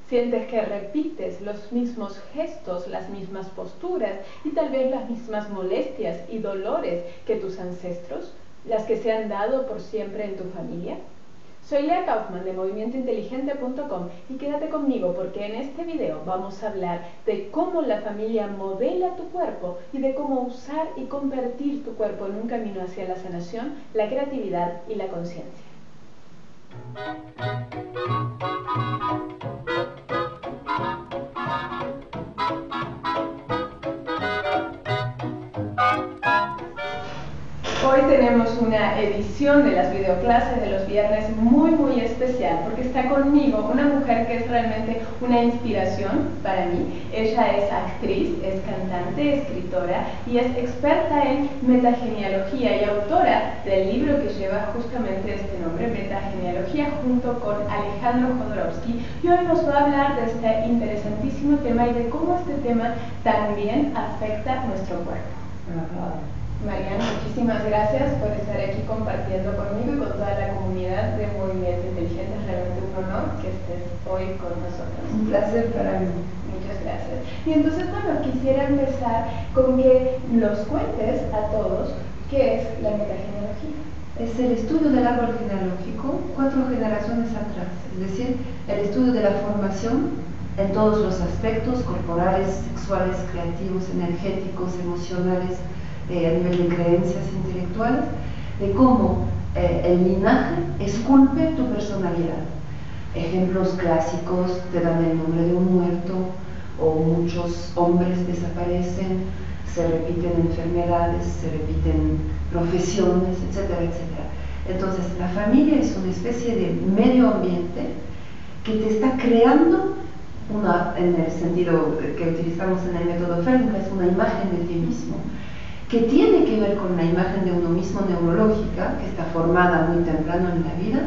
Sientes que repites los mismos gestos, las mismas posturas y tal vez las mismas molestias y dolores que tus ancestros, las que se han dado por siempre en tu familia. Soy Lea Kaufman de movimientointeligente.com y quédate conmigo porque en este video vamos a hablar de cómo la familia modela tu cuerpo y de cómo usar y convertir tu cuerpo en un camino hacia la sanación, la creatividad y la conciencia. Hoy tenemos una edición de las videoclases de los viernes muy especial porque está conmigo una mujer que es realmente una inspiración para mí. Ella es actriz, es cantante, escritora y es experta en metagenealogía y autora del libro que lleva justamente este nombre, Metagenealogía, junto con Alejandro Jodorowsky. Y hoy nos va a hablar de este interesantísimo tema y de cómo este tema también afecta nuestro cuerpo. Mariana, muchísimas gracias por estar aquí compartiendo conmigo y con toda la comunidad de Movimiento Inteligente. Es realmente un honor que estés hoy con nosotros. Un placer para mí. Muchas gracias. Y entonces, bueno, quisiera empezar con que nos cuentes a todos qué es la metagenealogía. Es el estudio del árbol genealógico 4 generaciones atrás, es decir, el estudio de la formación en todos los aspectos corporales, sexuales, creativos, energéticos, emocionales, a nivel de creencias intelectuales, de cómo el linaje esculpe tu personalidad. Ejemplos clásicos te dan el nombre de un muerto, o muchos hombres desaparecen, se repiten enfermedades, se repiten profesiones, etcétera, etcétera. Entonces, la familia es una especie de medio ambiente que te está creando en el sentido que utilizamos en el método Feldenkrais, una imagen de ti mismo, que tiene que ver con la imagen de uno mismo neurológica, que está formada muy temprano en la vida,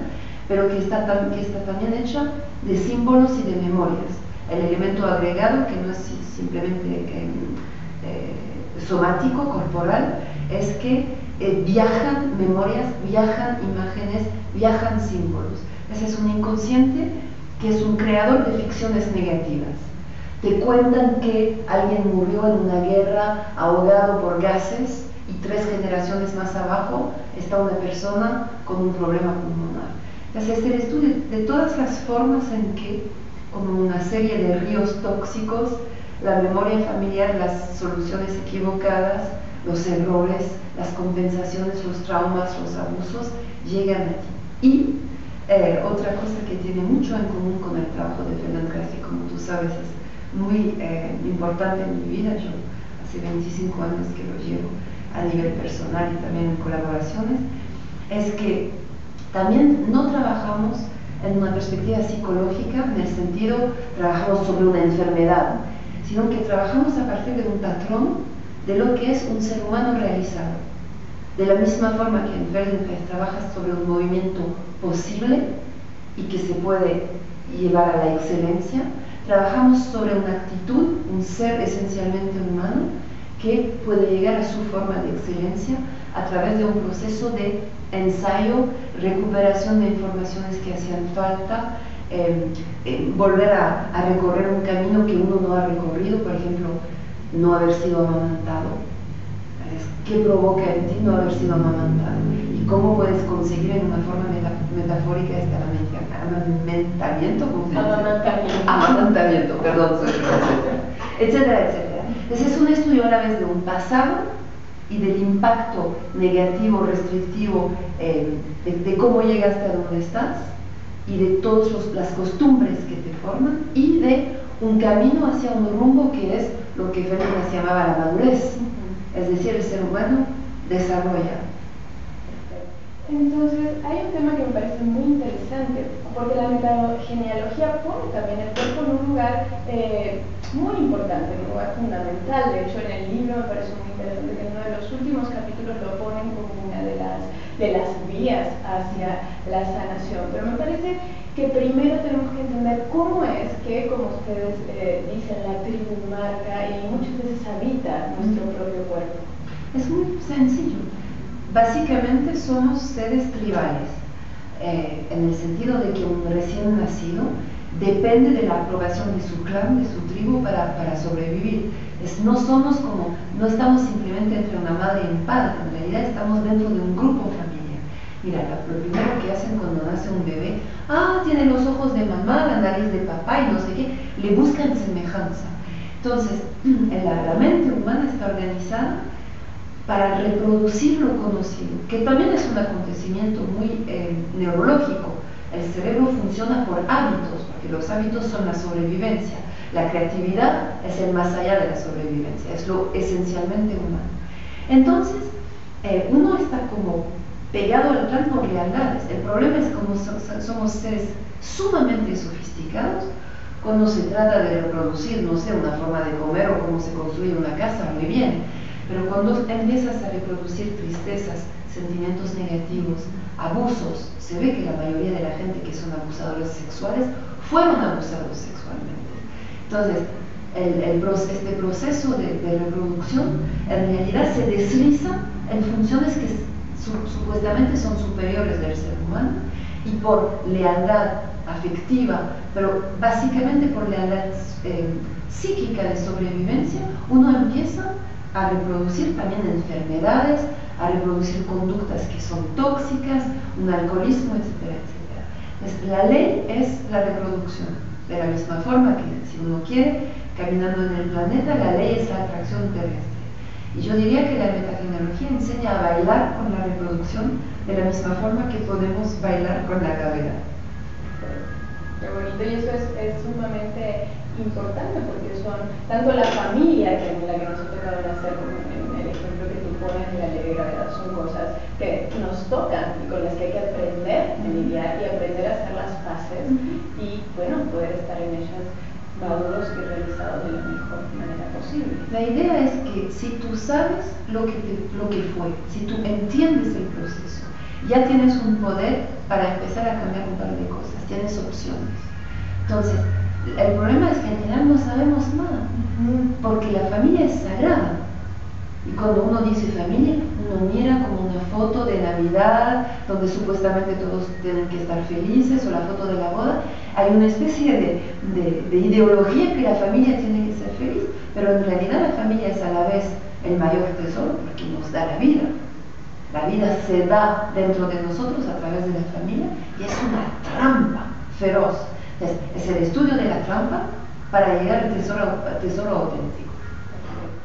pero que está también hecha de símbolos y de memorias. El elemento agregado, que no es simplemente somático, corporal, es que viajan memorias, viajan imágenes, viajan símbolos. Ese es un inconsciente que es un creador de ficciones negativas. Te cuentan que alguien murió en una guerra ahogado por gases y 3 generaciones más abajo está una persona con un problema pulmonar. Entonces, el estudio de todas las formas en que, como una serie de ríos tóxicos, la memoria familiar, las soluciones equivocadas, los errores, las compensaciones, los traumas, los abusos, llegan a ti. Y otra cosa que tiene mucho en común con el trabajo de Feldenkrais, y como tú sabes es muy importante en mi vida, yo hace 25 años que lo llevo a nivel personal y también en colaboraciones, es que también no trabajamos en una perspectiva psicológica, en el sentido, trabajamos sobre una enfermedad, sino que trabajamos a partir de un patrón de lo que es un ser humano realizado. De la misma forma que en Feldenkrais trabajas sobre un movimiento posible y que se puede llevar a la excelencia, trabajamos sobre una actitud, un ser esencialmente humano que puede llegar a su forma de excelencia a través de un proceso de ensayo, recuperación de informaciones que hacían falta, volver a recorrer un camino que uno no ha recorrido, por ejemplo, no haber sido amamantado. ¿Qué provoca en ti no haber sido amamantado? ¿Y cómo puedes conseguir en una forma metafórica este amamantamiento? Amamantamiento, perdón, etcétera, etcétera. Entonces es un estudio a la vez de un pasado y del impacto negativo, restrictivo, de cómo llegaste a donde estás y de todas las costumbres que te forman y de un camino hacia un rumbo que es lo que Feldenkrais llamaba la madurez. Es decir, el ser humano desarrolla. Entonces, hay un tema que me parece muy interesante, porque la metagenealogía pone también el cuerpo en un lugar muy importante, un lugar fundamental. De hecho, en el libro me parece muy interesante que en uno de los últimos capítulos lo ponen como una de las vías hacia la sanación. Pero me parece que primero tenemos que entender cómo es que, como ustedes dicen, la tribu marca y muchas veces habita nuestro propio cuerpo. Es muy sencillo. Básicamente somos seres tribales, en el sentido de que un recién nacido depende de la aprobación de su clan, de su tribu para sobrevivir. No somos como, no estamos simplemente entre una madre y un padre, en realidad estamos dentro de un grupo familiar. Mira, lo primero que hacen cuando nace un bebé, tiene los ojos de mamá, la nariz de papá y no sé qué, le buscan semejanza. Entonces, la mente humana está organizada para reproducir lo conocido, que también es un acontecimiento muy neurológico. El cerebro funciona por hábitos, porque los hábitos son la sobrevivencia. La creatividad es el más allá de la sobrevivencia, es lo esencialmente humano. Entonces, uno está como pegado al plan por lealtades. El problema es como somos seres sumamente sofisticados. Cuando se trata de reproducir, no sé, una forma de comer o cómo se construye una casa, muy bien. Pero cuando empiezas a reproducir tristezas, sentimientos negativos, abusos, se ve que la mayoría de la gente que son abusadores sexuales fueron abusados sexualmente. Entonces, este proceso de reproducción en realidad se desliza en funciones que supuestamente son superiores del ser humano, y por lealtad afectiva, pero básicamente por lealtad psíquica de sobrevivencia, uno empieza a reproducir también enfermedades, a reproducir conductas que son tóxicas, un alcoholismo, etcétera, etcétera. Entonces, la ley es la reproducción, de la misma forma que si uno quiere, caminando en el planeta, la ley es la atracción terrestre. Y yo diría que la metagenealogía enseña a bailar con la reproducción de la misma forma que podemos bailar con la gravedad. Qué bonito, y eso es sumamente importante, porque son tanto la familia, que en la que nos ha tocado nacer, como en el ejemplo que tú pones de la ley de gravedad, son cosas que nos tocan y con las que hay que aprender a lidiar y aprender a hacer las paces y, bueno, poder estar en ellas maduros y realizados de la mejor manera posible. La idea es que si tú sabes lo que fue, si tú entiendes el proceso, ya tienes un poder para empezar a cambiar un par de cosas, tienes opciones. Entonces, el problema es que en general no sabemos nada, porque la familia es sagrada. Y cuando uno dice familia, uno mira como una foto de Navidad, donde supuestamente todos tienen que estar felices, o la foto de la boda. Hay una especie de ideología que la familia tiene que ser feliz, pero en realidad la familia es a la vez el mayor tesoro, porque nos da la vida. La vida se da dentro de nosotros a través de la familia, y es una trampa feroz. Es el estudio de la trampa para llegar al tesoro auténtico.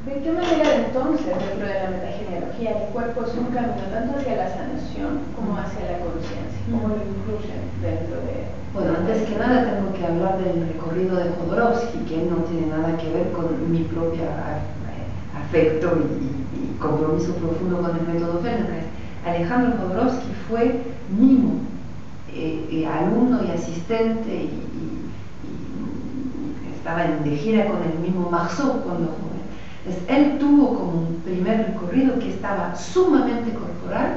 ¿De qué manera entonces, dentro de la metagenealogía, el cuerpo es un camino tanto hacia la sanación como hacia la conciencia? ¿Cómo lo incluyen dentro de...? Bueno, antes que nada tengo que hablar del recorrido de Jodorowsky, que no tiene nada que ver con mi propio afecto y compromiso profundo con el método Feldenkrais. Alejandro Jodorowsky fue mimo, alumno y asistente, y estaba de gira con el mismo Marceau cuando joven. Entonces, él tuvo como un primer recorrido que estaba sumamente corporal,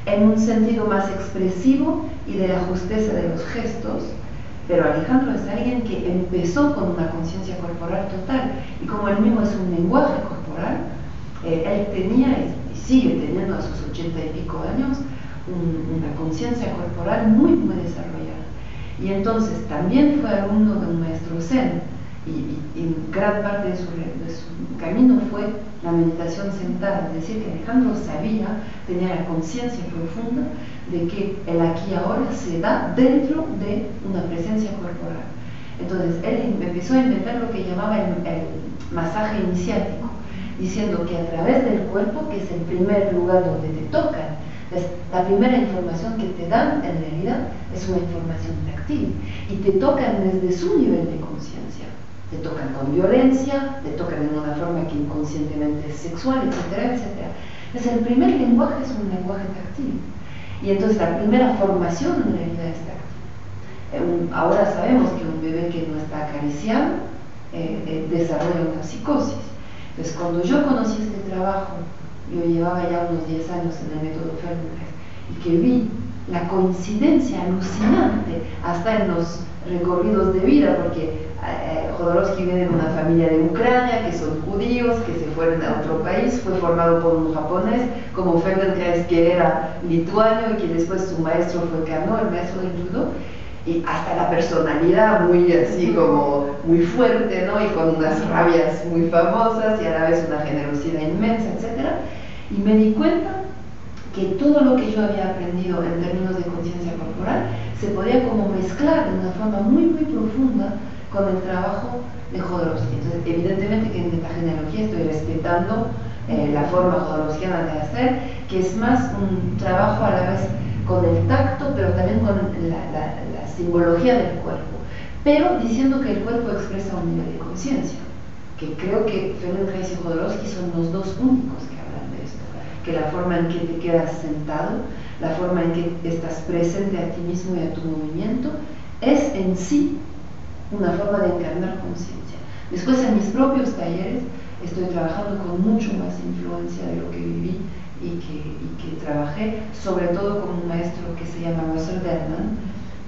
en un sentido más expresivo y de la justeza de los gestos, pero Alejandro es alguien que empezó con una conciencia corporal total, y como él mismo es un lenguaje corporal, él tenía y sigue teniendo a sus 80 y pico años una conciencia corporal muy desarrollada. Y entonces también fue alumno de un maestro zen, y gran parte de su camino fue la meditación sentada, es decir, que Alejandro sabía, tenía la conciencia profunda de que el aquí y ahora se da dentro de una presencia corporal. Entonces él empezó a inventar lo que llamaba el masaje iniciático, diciendo que a través del cuerpo, que es el primer lugar donde te tocan, entonces, la primera información que te dan en realidad es una información táctil, y te tocan desde su nivel de conciencia. Te tocan con violencia, te tocan en una forma que inconscientemente es sexual, etcétera, etcétera. Entonces el primer lenguaje es un lenguaje táctil, y entonces la primera formación en realidad es táctil. Ahora sabemos que un bebé que no está acariciado desarrolla una psicosis. Entonces cuando yo conocí este trabajo, yo llevaba ya unos 10 años en el método Feldenkrais, y que vi la coincidencia alucinante hasta en los recorridos de vida, porque Jodorowsky viene de una familia de Ucrania, que son judíos, que se fueron a otro país, fue formado por un japonés, como Feldenkrais, que era lituano y que después su maestro fue Kano, el maestro del judo, y hasta la personalidad muy así como muy fuerte, ¿no? Y con unas rabias muy famosas y a la vez una generosidad inmensa, etc. Y me di cuenta que todo lo que yo había aprendido en términos de conciencia corporal se podía como mezclar de una forma muy muy profunda con el trabajo de Jodorowsky. Entonces, evidentemente que en metagenealogía estoy respetando la forma jodorowskiana de hacer, que es más un trabajo a la vez con el tacto, pero también con la simbología del cuerpo, pero diciendo que el cuerpo expresa un nivel de conciencia, que creo que Feldenkrais y Jodorowsky son los dos únicos que hablan de esto, que la forma en que te quedas sentado, la forma en que estás presente a ti mismo y a tu movimiento, es en sí una forma de encarnar conciencia. Después, en mis propios talleres, estoy trabajando con mucho más influencia de lo que viví y que trabajé, sobre todo con un maestro que se llama Russell Derman,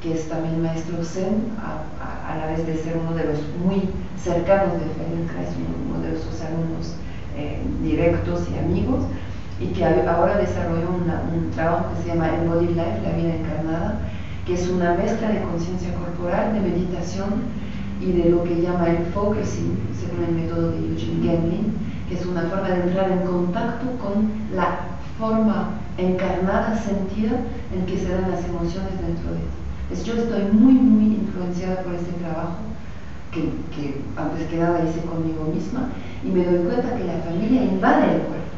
que es también maestro Zen, a la vez de ser uno de los muy cercanos de Feldenkrais, uno de sus alumnos directos y amigos, y que ahora desarrolló un trabajo que se llama Embodied Life, la vida encarnada, que es una mezcla de conciencia corporal, de meditación y de lo que llama el focusing, según el método de Eugene Gendlin, que es una forma de entrar en contacto con la forma encarnada, sentida, en que se dan las emociones dentro de ti. Entonces, yo estoy muy, muy influenciada por este trabajo que antes que nada hice conmigo misma, y me doy cuenta que la familia invade el cuerpo.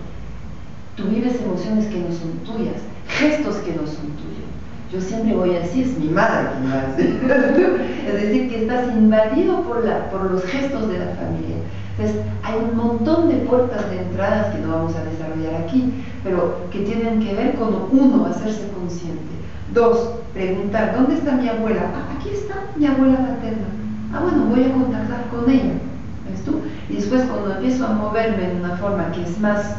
Tú vives emociones que no son tuyas, gestos que no son tuyos. Yo siempre voy a decir, es mi madre quien va a hacer. Es decir, que estás invadido por los gestos de la familia. Entonces, hay un montón de puertas de entradas que no vamos a desarrollar aquí, pero que tienen que ver con, uno, hacerse consciente. Dos, preguntar, ¿dónde está mi abuela? Ah, aquí está mi abuela paterna. Ah, bueno, voy a contactar con ella. ¿Ves tú? Y después, cuando empiezo a moverme en una forma que es más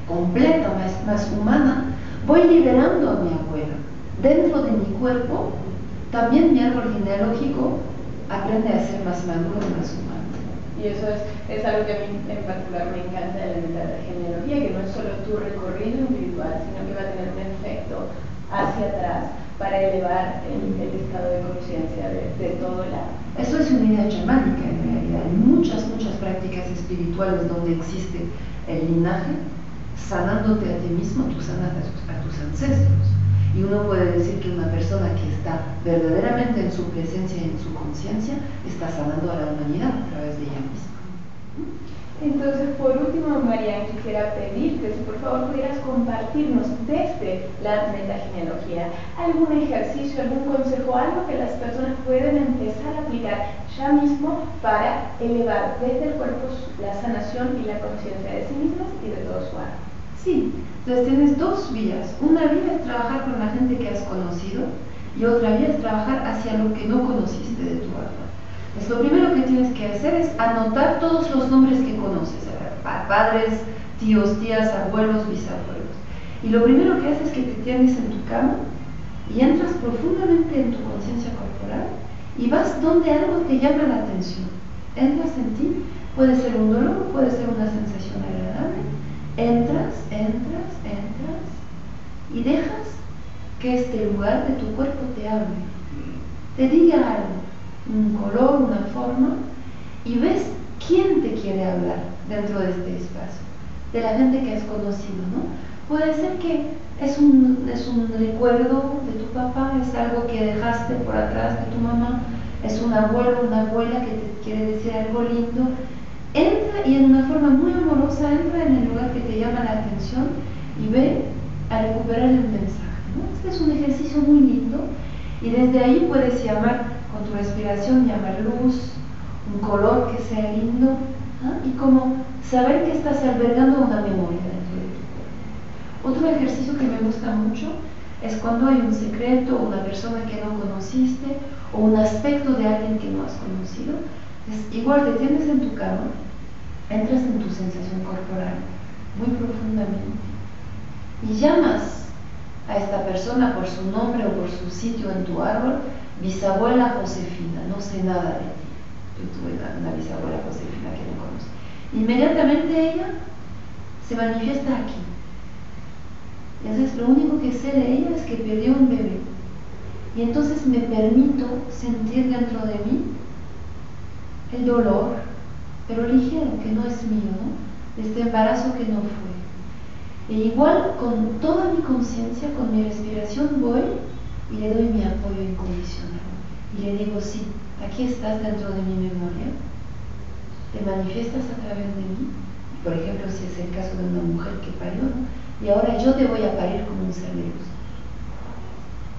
completa, más humana, voy liberando a mi abuela. Dentro de mi cuerpo, también mi árbol genealógico aprende a ser más maduro y más humano. Y eso es algo que a mí en particular me encanta de la metagenealogía, que no es solo tu recorrido individual, sino que va a tener un efecto hacia atrás para elevar el estado de conciencia de todo el árbol. Eso es una idea chamánica en realidad. Hay muchas prácticas espirituales donde existe el linaje, sanándote a ti mismo, tú sanas a tus ancestros. Y uno puede decir que una persona que está verdaderamente en su presencia y en su conciencia está sanando a la humanidad a través de ella misma. Entonces, por último, Marian, quisiera pedirte si por favor pudieras compartirnos desde la metagenealogía algún ejercicio, algún consejo, algo que las personas pueden empezar a aplicar ya mismo para elevar desde el cuerpo la sanación y la conciencia de sí mismas y de todo su alma. Sí, entonces tienes dos vías. Una vía es trabajar con la gente que has conocido y otra vía es trabajar hacia lo que no conociste de tu alma. Entonces, lo primero que tienes que hacer es anotar todos los nombres que conoces, padres, tíos, tías, abuelos, bisabuelos. Y lo primero que haces es que te tienes en tu cama y entras profundamente en tu conciencia corporal y vas donde algo te llama la atención. Entras en ti, puede ser un dolor, puede ser una sensación agradable. Entras y dejas que este lugar de tu cuerpo te hable, te diga algo, un color, una forma, y ves quién te quiere hablar dentro de este espacio, de la gente que has conocido, ¿no? Puede ser que es un recuerdo de tu papá, es algo que dejaste por atrás de tu mamá, es un abuelo, una abuela que te quiere decir algo lindo. Entra y en una forma muy amorosa, entra en el lugar que te llama la atención y ve a recuperar el mensaje, ¿no? Este es un ejercicio muy lindo y desde ahí puedes llamar con tu respiración, llamar luz, un color que sea lindo, ¿no? Y como saber que estás albergando una memoria dentro de tu cuerpo. Otro ejercicio que me gusta mucho es cuando hay un secreto, una persona que no conociste o un aspecto de alguien que no has conocido. Es igual, te tienes en tu cama, entras en tu sensación corporal muy profundamente y llamas a esta persona por su nombre o por su sitio en tu árbol, bisabuela Josefina, no sé nada de ti. Yo tuve una bisabuela Josefina que no conozco. Inmediatamente ella se manifiesta aquí. Entonces lo único que sé de ella es que perdió un bebé Y entonces me permito sentir dentro de mí el dolor, pero ligero, que no es mío, ¿no? Este embarazo que no fue. E igual con toda mi conciencia, con mi respiración voy y le doy mi apoyo incondicional. Y le digo, sí, aquí estás dentro de mi memoria, te manifiestas a través de mí. Por ejemplo, si es el caso de una mujer que parió, ¿no? Y ahora yo te voy a parir como un ser de luz.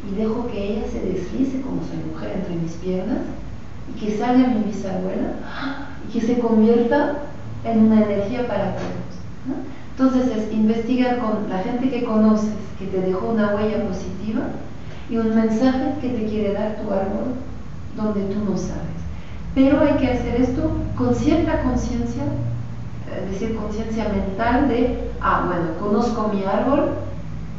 Y dejo que ella se deslice como soy mujer entre mis piernas y que salga mi bisabuela y que se convierta en una energía para todos, ¿no? Entonces es investigar con la gente que conoces, que te dejó una huella positiva y un mensaje que te quiere dar tu árbol donde tú no sabes. Pero hay que hacer esto con cierta conciencia, es decir, conciencia mental de, bueno, conozco mi árbol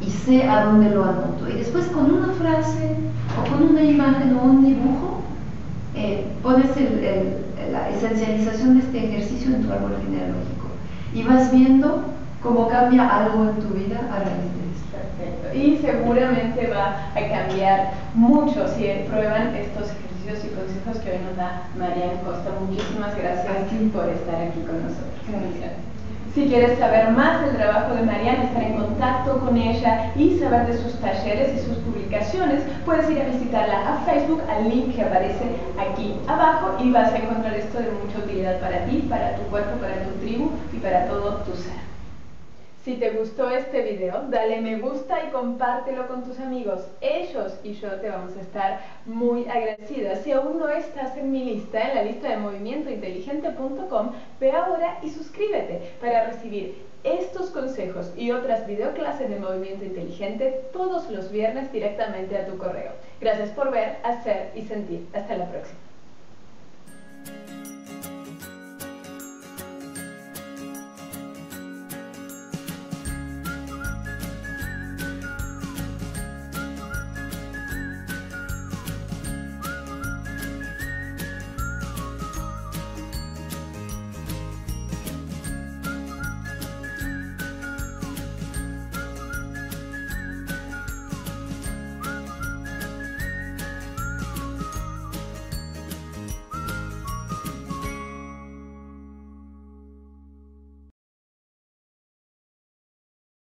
y sé a dónde lo anoto. Y después con una frase o con una imagen o un dibujo, pones la esencialización de este ejercicio en tu árbol genealógico y vas viendo cómo cambia algo en tu vida a raíz de esto. Perfecto. Y seguramente va a cambiar mucho si prueban estos ejercicios y consejos que hoy nos da Marianne Costa. Muchísimas gracias por estar aquí con nosotros. Gracias. Si quieres saber más del trabajo de Marianne, estar en contacto con ella y saber de sus talleres y sus publicaciones, puedes ir a visitarla a Facebook, al link que aparece aquí abajo, y vas a encontrar esto de mucha utilidad para ti, para tu cuerpo, para tu tribu y para todo tu ser. Si te gustó este video, dale me gusta y compártelo con tus amigos. Ellos y yo te vamos a estar muy agradecidas. Si aún no estás en mi lista, en la lista de movimientointeligente.com, ve ahora y suscríbete para recibir estos consejos y otras videoclases de Movimiento Inteligente todos los viernes directamente a tu correo. Gracias por ver, hacer y sentir. Hasta la próxima.